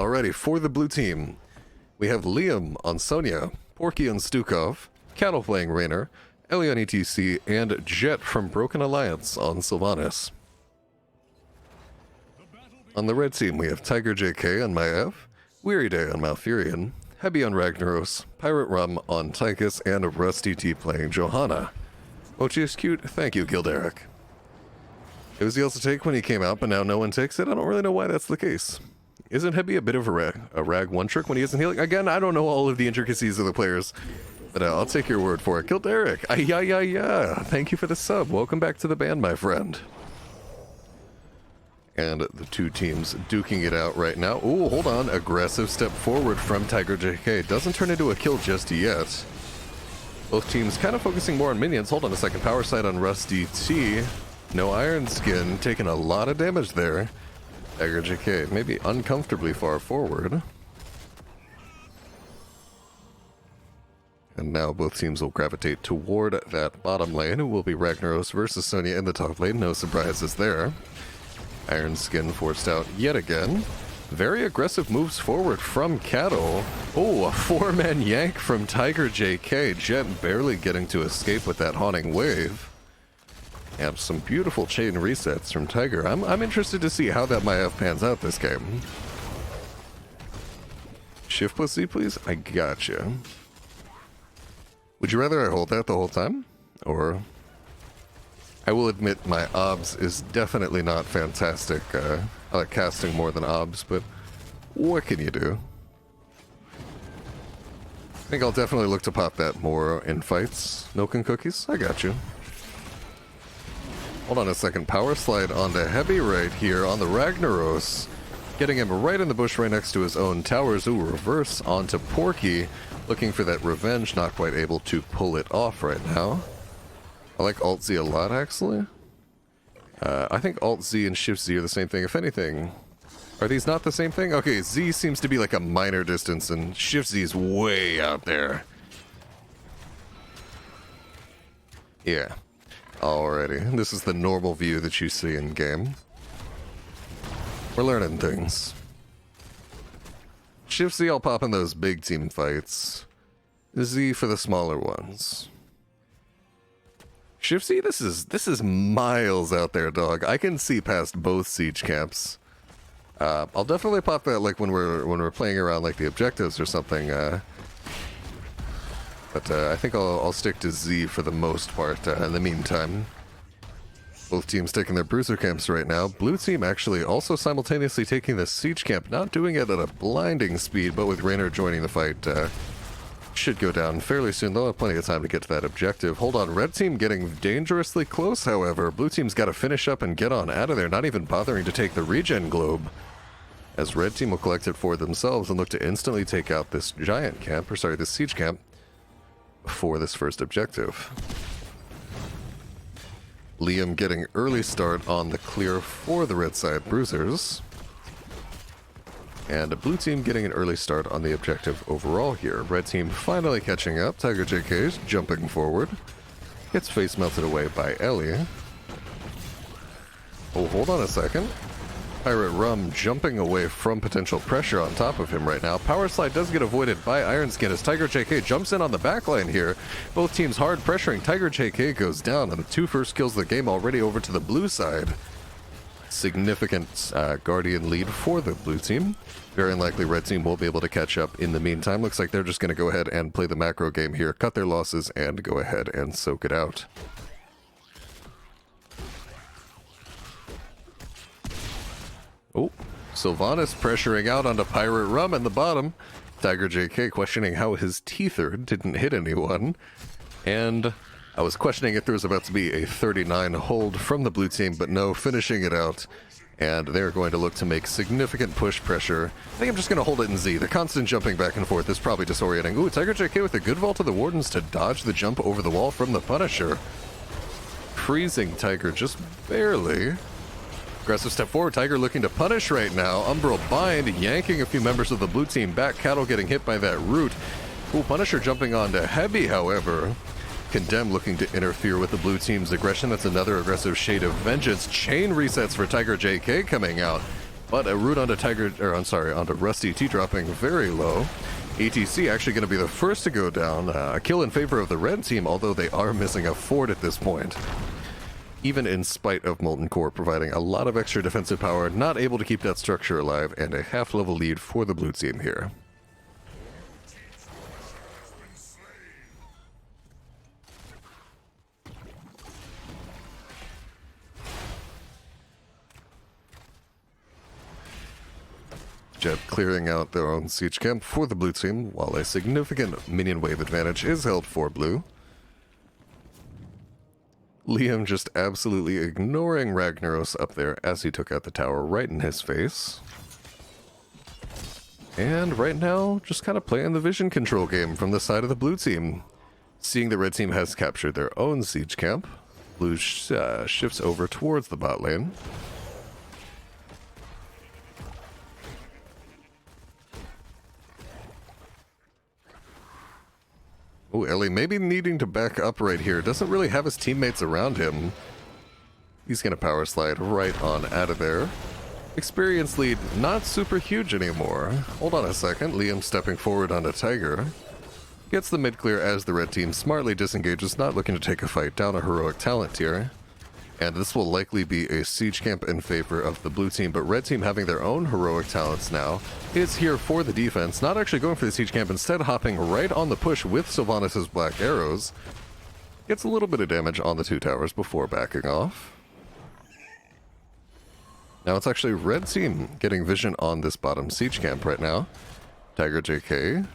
Alrighty, for the blue team, we have Liam on Sonya, Porky on Stukov, Cattle playing Raynor, Ellie on E.T.C, and Jet from Broken Alliance on Sylvanas. On the red team, we have TigerJK on Maiev, WearyDay on Malfurion, Hebi on Ragnaros, PyratRum on Tychus, and RussDT playing Johanna. Mochi is cute, thank you, Gilderic. It was deals to take when he came out, but now no one takes it. I don't really know why that's the case. Isn't Hebi a bit of a rag one-trick when he isn't healing? Again, I don't know all of the intricacies of the players, but I'll take your word for it. Gilderic, yeah. Thank you for the sub. Welcome back to the band, my friend. And the two teams duking it out right now. Ooh, hold on. Aggressive step forward from TigerJK. Doesn't turn into a kill just yet. Both teams kind of focusing more on minions. Hold on a second. Power side on RussDT. No Iron Skin. Taking a lot of damage there. TigerJK maybe uncomfortably far forward. And now both teams will gravitate toward that bottom lane. It will be Ragnaros versus Sonya in the top lane. No surprises there. Iron Skin forced out yet again. Very aggressive moves forward from Cattle. Oh, a four-man yank from TigerJK. Jet barely getting to escape with that haunting wave. Have some beautiful chain resets from Tiger. I'm interested to see how that Maiev pans out this game. Shift plus Z, please? I gotcha. Would you rather I hold that the whole time? Or... I will admit my obs is definitely not fantastic. I like casting more than obs, but what can you do? I think I'll definitely look to pop that more in fights. Milk and cookies? I got you. Hold on a second. Power slide onto Hebi right here on the Ragnaros. Getting him right in the bush right next to his own towers. Ooh, reverse onto Porky. Looking for that revenge. Not quite able to pull it off right now. I like Alt-Z a lot, actually. I think Alt-Z and Shift-Z are the same thing. If anything, are these not the same thing? Okay, Z seems to be like a minor distance, and Shift-Z is way out there. Yeah. Alrighty. This is the normal view that you see in game. We're learning things. Shift-Z, I'll pop in those big team fights. Z for the smaller ones. Shift-Z, this is miles out there, dog. I can see past both siege camps. I'll definitely pop that like when we're playing around like the objectives or something. But I think I'll stick to Z for the most part in the meantime. Both teams taking their bruiser camps right now. Blue team actually also simultaneously taking the siege camp, not doing it at a blinding speed, but with Raynor joining the fight. Should go down fairly soon. They'll have plenty of time to get to that objective. Hold on, red team getting dangerously close, however. Blue team's got to finish up and get on out of there, not even bothering to take the regen globe. As red team will collect it for themselves and look to instantly take out this giant camp, or sorry, this siege camp, for this first objective. Liam getting early start on the clear for the red side bruisers. And a blue team getting an early start on the objective overall here. Red team finally catching up. TigerJK is jumping forward. Gets face melted away by Ellie. Oh, hold on a second. PyratRum jumping away from potential pressure on top of him right now. Power slide does get avoided by Ironskin as TigerJK jumps in on the backline here. Both teams hard pressuring. TigerJK goes down, and the two first kills of the game already over to the blue side. Significant Guardian lead for the blue team. Very unlikely red team will be able to catch up in the meantime. Looks like they're just going to go ahead and play the macro game here, cut their losses, and go ahead and soak it out. Oh, Sylvanas pressuring out onto PyratRum in the bottom. TigerJK questioning how his Tether didn't hit anyone. And I was questioning if there was about to be a 39 hold from the blue team, but no, finishing it out. And they're going to look to make significant push pressure. I think I'm just going to hold it in Z. The constant jumping back and forth is probably disorienting. Ooh, TigerJK with a good vault to the Wardens to dodge the jump over the wall from the Punisher. Freezing Tiger just barely. Aggressive step forward. Tiger looking to punish right now. Umbral bind, yanking a few members of the blue team back. Cattle getting hit by that root. Ooh, Punisher jumping onto Hebi, however. Condemn looking to interfere with the blue team's aggression. That's another aggressive shade of vengeance. Chain resets for TigerJK coming out. But a root onto onto RussDT dropping very low. E.T.C actually going to be the first to go down. A kill in favor of the red team, although they are missing a fort at this point. Even in spite of Molten Core providing a lot of extra defensive power, not able to keep that structure alive, and a half-level lead for the blue team here. Jet clearing out their own siege camp for the blue team, while a significant minion wave advantage is held for blue. Liam just absolutely ignoring Ragnaros up there as he took out the tower right in his face. And right now, just kind of playing the vision control game from the side of the blue team. Seeing the red team has captured their own siege camp, blue shifts over towards the bot lane. Oh, Ellie maybe needing to back up right here. Doesn't really have his teammates around him. He's going to power slide right on out of there. Experience lead not super huge anymore. Hold on a second. Liam stepping forward onto Tiger. Gets the mid clear as the red team smartly disengages, not looking to take a fight down a heroic talent tier. And this will likely be a siege camp in favor of the blue team, but red team having their own heroic talents now is here for the defense, not actually going for the siege camp, instead hopping right on the push with Sylvanas' black arrows. Gets a little bit of damage on the two towers before backing off. Now it's actually red team getting vision on this bottom siege camp right now. TigerJK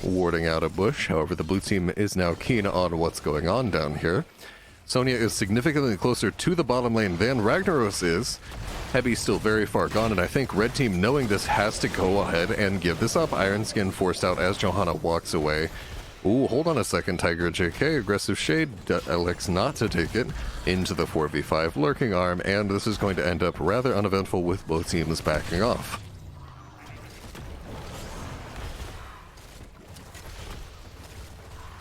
warding out a bush, however the blue team is now keen on what's going on down here. Sonya is significantly closer to the bottom lane than Ragnaros is. Hebi still very far gone, and I think red team, knowing this, has to go ahead and give this up. Iron Skin forced out as Johanna walks away. Ooh, hold on a second, TigerJK, aggressive shade, elects not to take it into the 4v5 lurking arm, and this is going to end up rather uneventful with both teams backing off.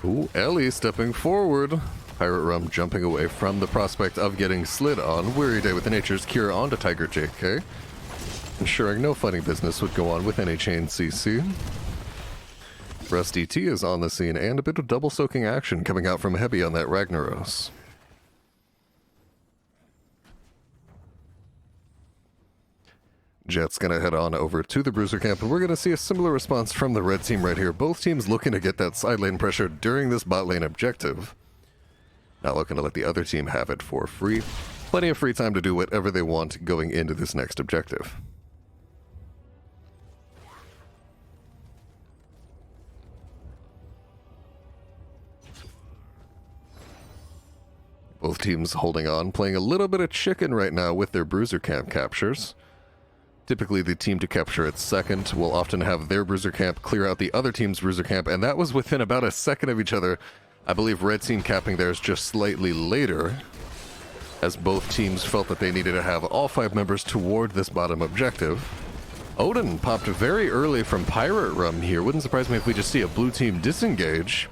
Ooh, Ellie stepping forward. PyratRum jumping away from the prospect of getting slid on. WearyDay with the Nature's Cure onto TigerJK, ensuring no funny business would go on with any chain CC. RussDT is on the scene, and a bit of double soaking action coming out from Hebi on that Ragnaros. Jet's gonna head on over to the Bruiser camp, and we're gonna see a similar response from the red team right here. Both teams looking to get that side lane pressure during this bot lane objective. Not looking to let the other team have it for free. Plenty of free time to do whatever they want going into this next objective. Both teams holding on, playing a little bit of chicken right now with their Bruiser camp captures. Typically, the team to capture it second will often have their Bruiser camp clear out the other team's Bruiser camp, and that was within about a second of each other. I believe red team capping theirs just slightly later, as both teams felt that they needed to have all 5 members toward this bottom objective. Odin popped very early from PyratRum here. Wouldn't surprise me if we just see a blue team disengage.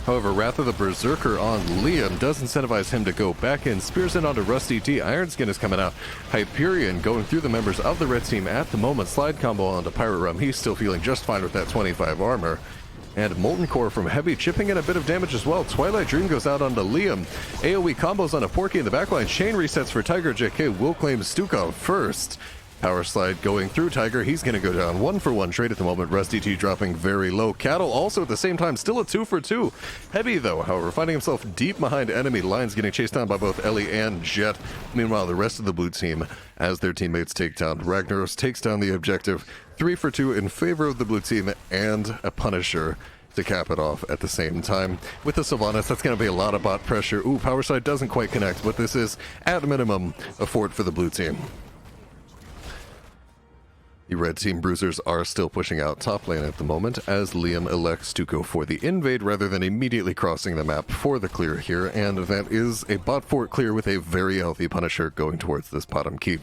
However, Wrath of the Berserker on Liam does incentivize him to go back in. Spears in onto RussDT. Ironskin is coming out. Hyperion going through the members of the red team at the moment. Slide combo onto PyratRum. He's still feeling just fine with that 25 armor. And Molten Core from Hebi chipping in a bit of damage as well. Twilight Dream goes out onto Liam. AoE combos on a Porky in the backline. Chain resets for TigerJK. Will claim Stukov first. Power slide going through Tiger. He's going to go down 1-for-1 trade at the moment. RussDT dropping very low. Cattle also at the same time. Still a 2-for-2. Hebi, though, however, finding himself deep behind enemy lines, getting chased down by both Ellie and Jet. Meanwhile, the rest of the blue team, as their teammates take down Ragnaros, takes down the objective. 3-for-2 in favor of the blue team, and a Punisher to cap it off at the same time. With the Sylvanas, that's going to be a lot of bot pressure. Ooh, power slide doesn't quite connect, but this is, at minimum, a fort for the blue team. The red team bruisers are still pushing out top lane at the moment, as Liam elects to go for the invade rather than immediately crossing the map for the clear here, and that is a bot fort clear with a very healthy Punisher going towards this bottom keep.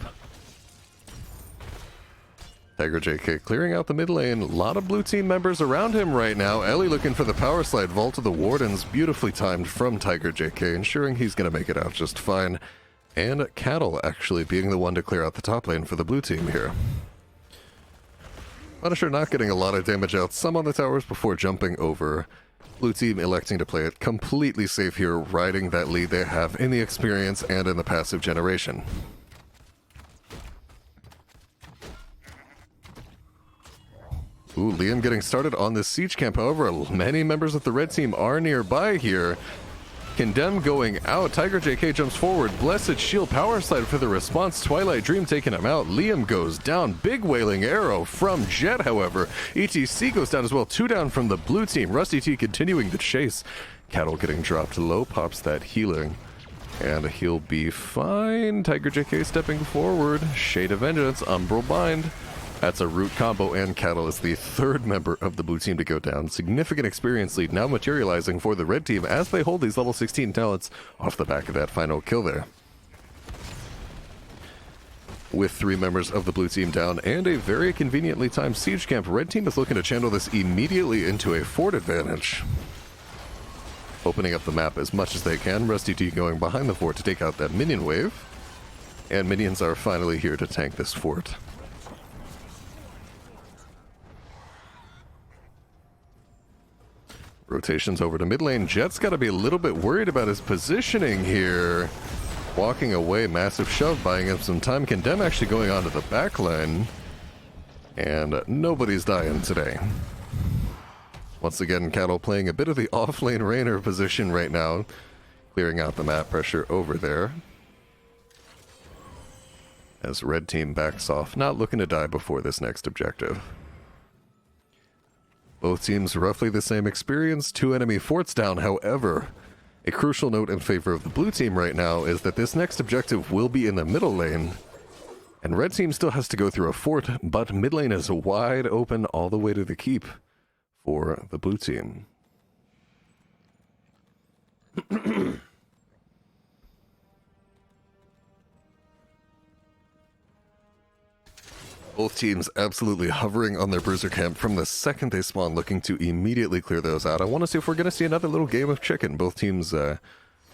TigerJK clearing out the mid lane. A lot of blue team members around him right now. Ellie looking for the power slide. Vault of the Wardens beautifully timed from TigerJK, ensuring he's going to make it out just fine. And Cattle actually being the one to clear out the top lane for the blue team here. Punisher not getting a lot of damage out, some on the towers before jumping over. Blue team electing to play it completely safe here, riding that lead they have in the experience and in the passive generation. Ooh, Liam getting started on this siege camp. However, many members of the red team are nearby here. Condemn going out. TigerJK jumps forward. Blessed Shield power slide for the response. Twilight Dream taking him out. Liam goes down. Big wailing arrow from Jet, however. E.T.C goes down as well. 2 down from the blue team. RussDT continuing the chase. Cattle getting dropped low. Pops that healing. And he'll be fine. TigerJK stepping forward. Shade of Vengeance. Umbral Bind. That's a root combo, and Cattle is the 3rd member of the blue team to go down. Significant experience lead now materializing for the red team as they hold these level 16 talents off the back of that final kill there. With 3 members of the blue team down and a very conveniently timed siege camp, red team is looking to channel this immediately into a fort advantage. Opening up the map as much as they can, RussDT going behind the fort to take out that minion wave. And minions are finally here to tank this fort. Rotations over to mid lane. Jet's got to be a little bit worried about his positioning here. Walking away, massive shove, buying him some time. Condemn actually going onto the back line. And nobody's dying today. Once again, Cattle playing a bit of the off-lane Raynor position right now. Clearing out the map pressure over there. As red team backs off, not looking to die before this next objective. Both teams roughly the same experience, 2 enemy forts down. However, a crucial note in favor of the blue team right now is that this next objective will be in the middle lane. And red team still has to go through a fort, but mid lane is wide open all the way to the keep for the blue team. Both teams absolutely hovering on their bruiser camp from the second they spawn, looking to immediately clear those out. I want to see if we're going to see another little game of chicken. Both teams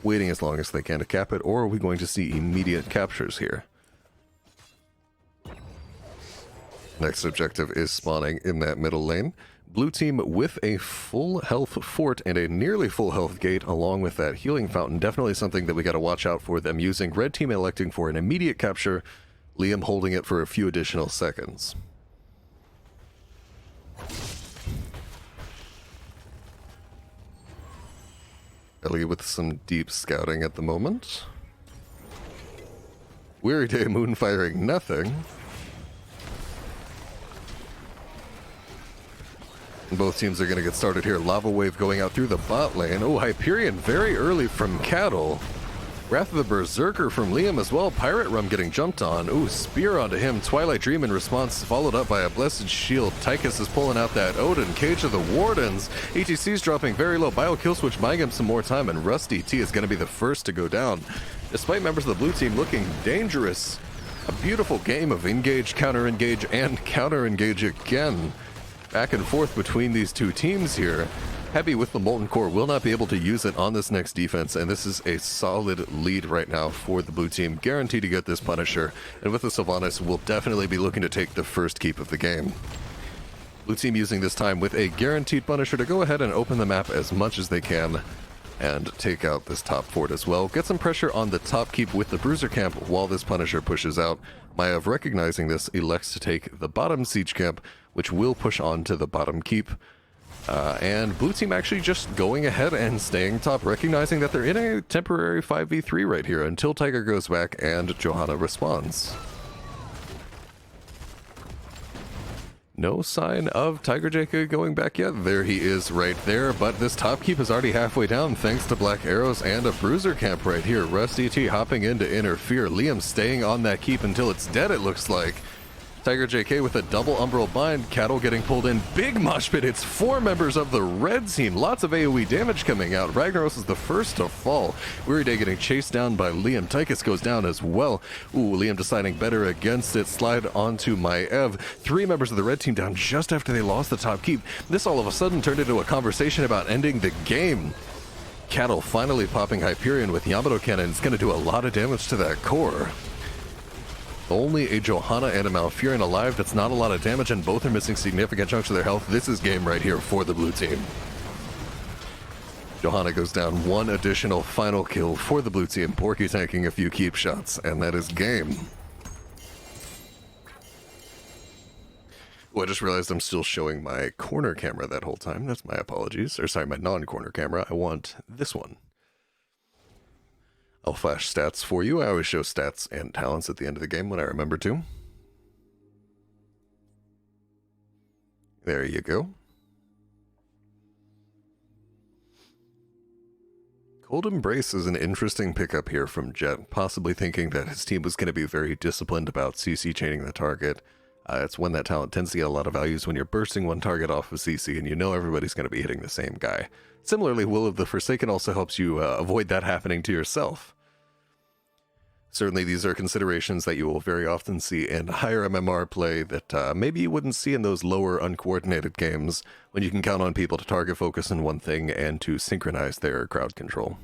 waiting as long as they can to cap it, or are we going to see immediate captures here? Next objective is spawning in that middle lane. Blue team with a full health fort and a nearly full health gate along with that healing fountain. Definitely something that we got to watch out for them using. Red team electing for an immediate capture. Liam holding it for a few additional seconds. Ellie with some deep scouting at the moment. WearyDay moon firing nothing. And both teams are going to get started here. Lava wave going out through the bot lane. Oh, Hyperion very early from Cattle. Wrath of the Berserker from Liam as well. PyratRum getting jumped on. Ooh, spear onto him. Twilight Dream in response, followed up by a Blessed Shield. Tychus is pulling out that Odin. Cage of the Wardens. E.T.C's dropping very low. Bio kill switch, buying him some more time, and RussDT is going to be the first to go down. Despite members of the blue team looking dangerous. A beautiful game of engage, counter-engage, and counter-engage again. Back and forth between these two teams here. Hebi with the Molten Core will not be able to use it on this next defense, and this is a solid lead right now for the blue team. Guaranteed to get this Punisher, and with the Sylvanas, we'll definitely be looking to take the first keep of the game. Blue team using this time with a guaranteed Punisher to go ahead and open the map as much as they can and take out this top fort as well. Get some pressure on the top keep with the Bruiser camp while this Punisher pushes out. Maiev, recognizing this, elects to take the bottom siege camp, which will push on to the bottom keep. And blue team actually just going ahead and staying top, recognizing that they're in a temporary 5v3 right here until Tiger goes back and Johanna responds. No sign of TigerJK going back yet. There he is right there, but this top keep is already halfway down thanks to Black Arrows and a Bruiser camp right here. RussDT hopping in to interfere. Liam staying on that keep until it's dead, it looks like. TigerJK with a double Umbral Bind. Cattle getting pulled in. Big mosh pit. It's 4 members of the red team. Lots of AoE damage coming out. Ragnaros is the first to fall. WearyDay getting chased down by Liam. Tychus goes down as well. Ooh, Liam deciding better against it. Slide onto Maiev. 3 members of the red team down just after they lost the top keep. This all of a sudden turned into a conversation about ending the game. Cattle finally popping Hyperion with Yamato Cannon is going to do a lot of damage to that core. Only a Johanna and a Malfurion alive, that's not a lot of damage, and both are missing significant chunks of their health. This is game right here for the blue team. Johanna goes down, one additional final kill for the blue team. Porky tanking a few keep shots, and that is game. Oh, I just realized I'm still showing my corner camera that whole time. That's my apologies. Or sorry, my non-corner camera. I want this one. I'll flash stats for you. I always show stats and talents at the end of the game when I remember to. There you go. Cold Embrace is an interesting pickup here from Jet, possibly thinking that his team was going to be very disciplined about CC chaining the target. It's when that talent tends to get a lot of values when you're bursting one target off of CC and you know everybody's going to be hitting the same guy. Similarly, Will of the Forsaken also helps you avoid that happening to yourself. Certainly, these are considerations that you will very often see in higher MMR play that maybe you wouldn't see in those lower uncoordinated games when you can count on people to target focus on one thing and to synchronize their crowd control.